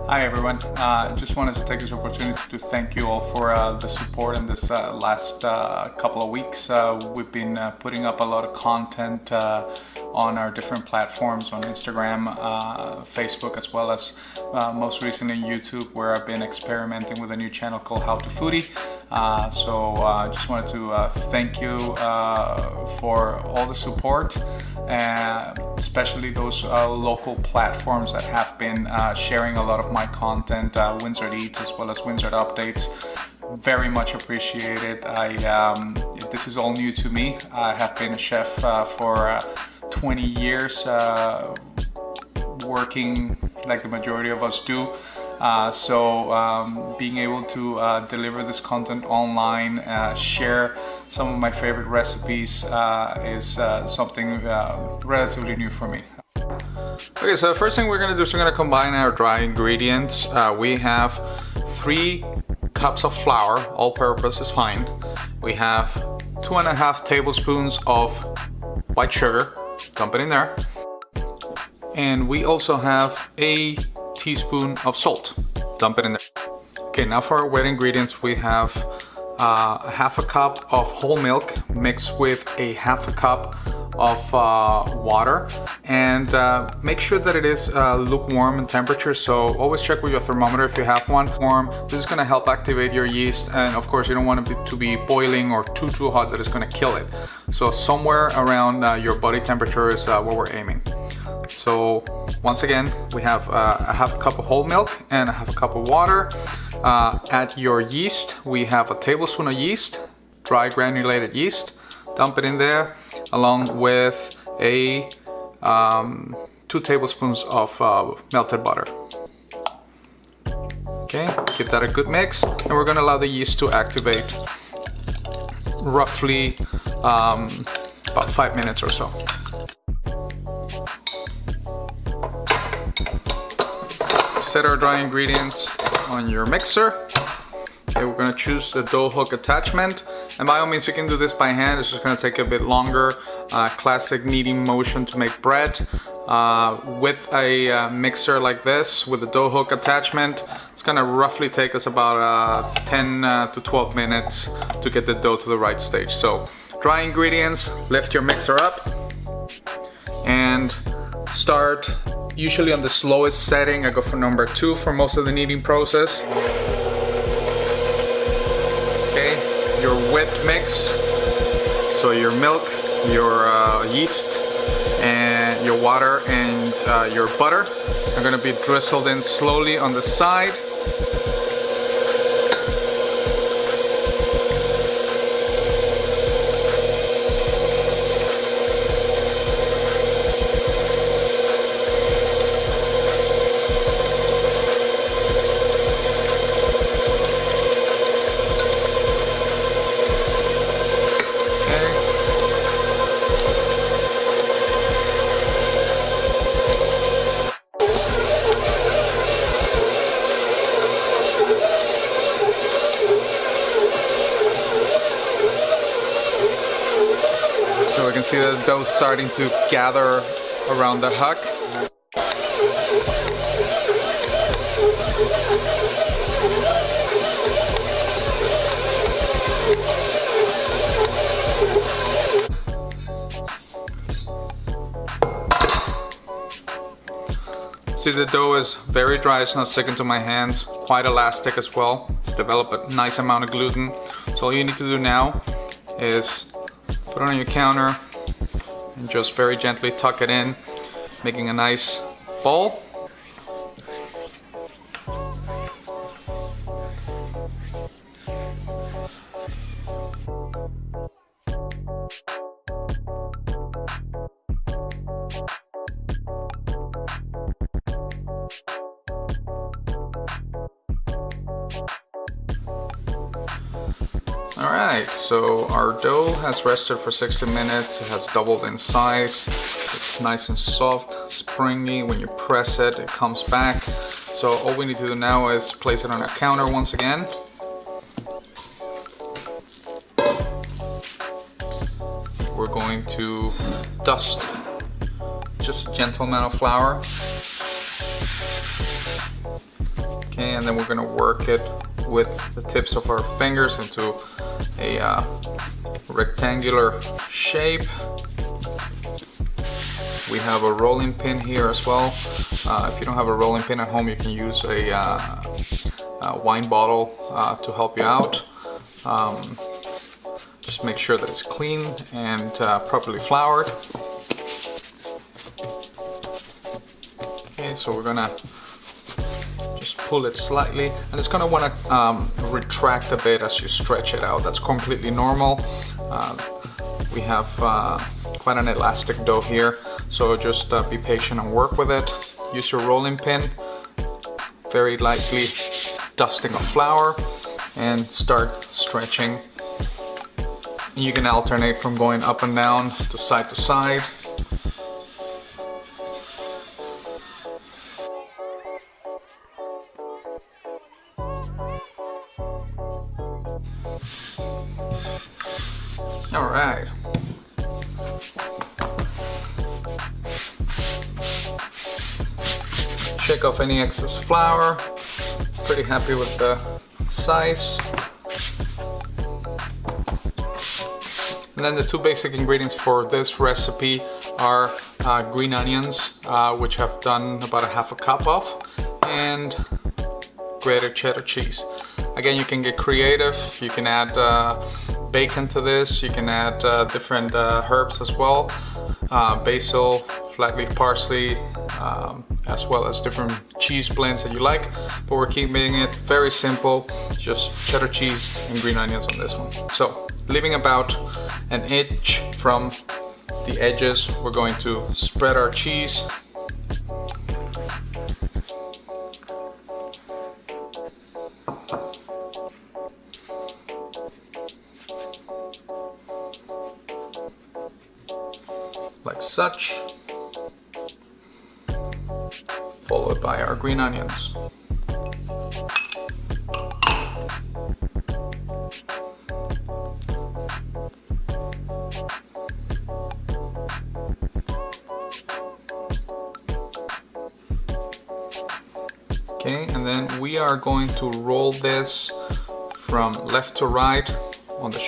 Hi everyone, just wanted to take this opportunity to thank you all for the support in this last couple of weeks. We've been putting up a lot of content on our different platforms, on Instagram, Facebook, as well as most recently YouTube, where I've been experimenting with a new channel called How to Foodie. So I just wanted to thank you for all the support, especially those local platforms that have been sharing a lot of my content, Windsor Eats as well as Windsor Updates. Very much appreciated. This is all new to me. I have been a chef for 20 years, working like the majority of us do. So being able to deliver this content online, share some of my favorite recipes is something relatively new for me. Okay, so the first thing we're going to do is we're going to combine our dry ingredients. We have 3 cups of flour, all purpose is fine. We have 2.5 tablespoons of white sugar, dump it in there. And we also have a teaspoon of salt, dump it in there. Okay, now for our wet ingredients, we have a 1/2 cup of whole milk mixed with a 1/2 cup of water, and make sure that it is lukewarm in temperature, so always check with your thermometer if you have one. Warm. This is going to help activate your yeast, and of course you don't want it to be boiling or too hot that it's going to kill it. So somewhere around your body temperature is what we're aiming. So once again, we have a 1/2 cup of whole milk and a 1/2 cup of water. Add your yeast. We have a tablespoon of yeast, dry granulated yeast. Dump it in there, along with a 2 tablespoons of melted butter. Okay, give that a good mix, and we're going to allow the yeast to activate roughly about 5 minutes or so. Set our dry ingredients on your mixer. Okay, we're going to choose the dough hook attachment, and by all means you can do this by hand. It's just going to take a bit longer. Classic kneading motion to make bread. With a mixer like this with the dough hook attachment, it's going to roughly take us about 10 to 12 minutes to get the dough to the right stage. So dry ingredients, lift your mixer up and start usually on the slowest setting. I go for number 2 for most of the kneading process. Your wet mix, so your milk, your yeast, and your water and your butter are going to be drizzled in slowly on the side. So we can see the dough starting to gather around the huck. See, the dough is very dry, it's not sticking to my hands, quite elastic as well. It's developed a nice amount of gluten. So all you need to do now is put it on your counter and just very gently tuck it in, making a nice ball. Alright, so our dough has rested for 60 minutes. It has doubled in size. It's nice and soft, springy. When you press it, it comes back. So all we need to do now is place it on a counter once again. We're going to dust just a gentle amount of flour. Okay, and then we're gonna work it with the tips of our fingers into a rectangular shape. We have a rolling pin here as well. If you don't have a rolling pin at home, you can use a wine bottle to help you out. Just make sure that it's clean and properly floured. Okay, so we're gonna just pull it slightly, and it's gonna wanna retract a bit as you stretch it out. That's completely normal. We have quite an elastic dough here, so just be patient and work with it. Use your rolling pin, very lightly dusting of flour, and start stretching. You can alternate from going up and down to side. All right. Shake off any excess flour. Pretty happy with the size. And then the two basic ingredients for this recipe are green onions, which I've done about 1/2 cup of, and grated cheddar cheese. Again, you can get creative. You can add bacon to this. You can add different herbs as well. Basil, flat leaf parsley, as well as different cheese blends that you like. But we're keeping it very simple, just cheddar cheese and green onions on this one. So, leaving about an inch from the edges, we're going to spread our cheese. Like such, followed by our green onions. Okay, and then we are going to roll this from left to right on the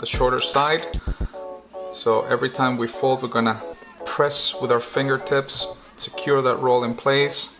shorter side. So every time we fold, we're gonna press with our fingertips, secure that roll in place.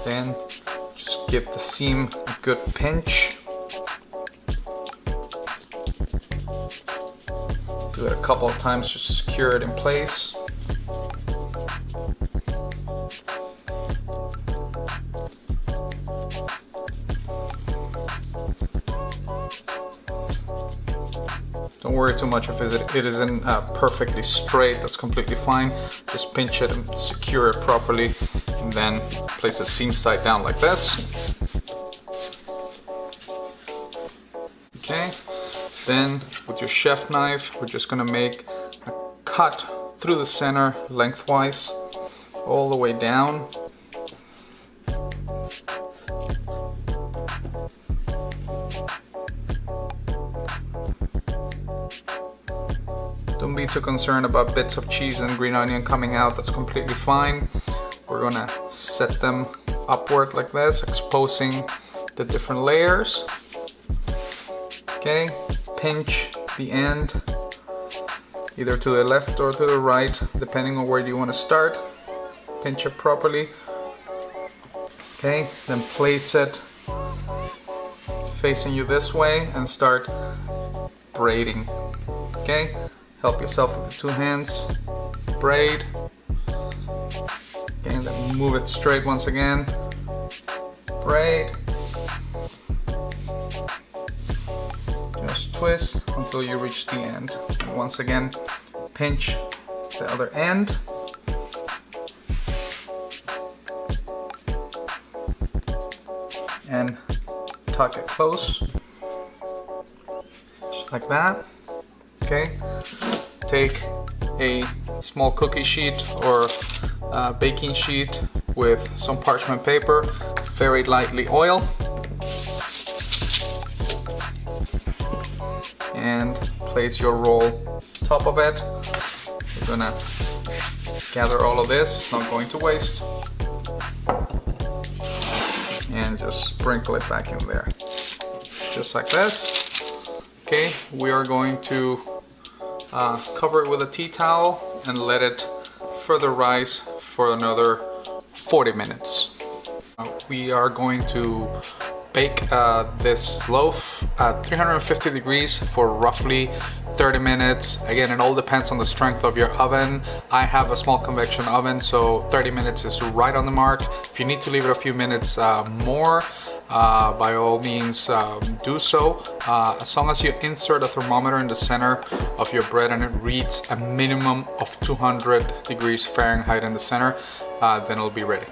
Then just give the seam a good pinch. Do it a couple of times just to secure it in place. Don't worry too much if it isn't perfectly straight, that's completely fine. Just pinch it and secure it properly, and then place the seam side down like this. Okay, then with your chef knife, we're just gonna make a cut through the center lengthwise, all the way down. Don't be too concerned about bits of cheese and green onion coming out, that's completely fine. We're gonna set them upward like this, exposing the different layers. Okay, pinch the end, either to the left or to the right, depending on where you want to start. Pinch it properly. Okay, then place it facing you this way and start braiding. Okay, help yourself with the two hands, braid. Okay, and then move it straight once again, braid. Just twist until you reach the end. And once again, pinch the other end. And tuck it close. just like that. Okay, take a small cookie sheet or baking sheet with some parchment paper, very lightly oil, and place your roll top of it. We're gonna gather all of this, it's not going to waste, and just sprinkle it back in there, just like this. Okay, we are going to cover it with a tea towel and let it further rise for another 40 minutes. We are going to bake this loaf at 350 degrees for roughly 30 minutes. Again, it all depends on the strength of your oven. I have a small convection oven, so 30 minutes is right on the mark. If you need to leave it a few minutes more, by all means do so. As long as you insert a thermometer in the center of your bread and it reads a minimum of 200 degrees Fahrenheit in the center, then it'll be ready.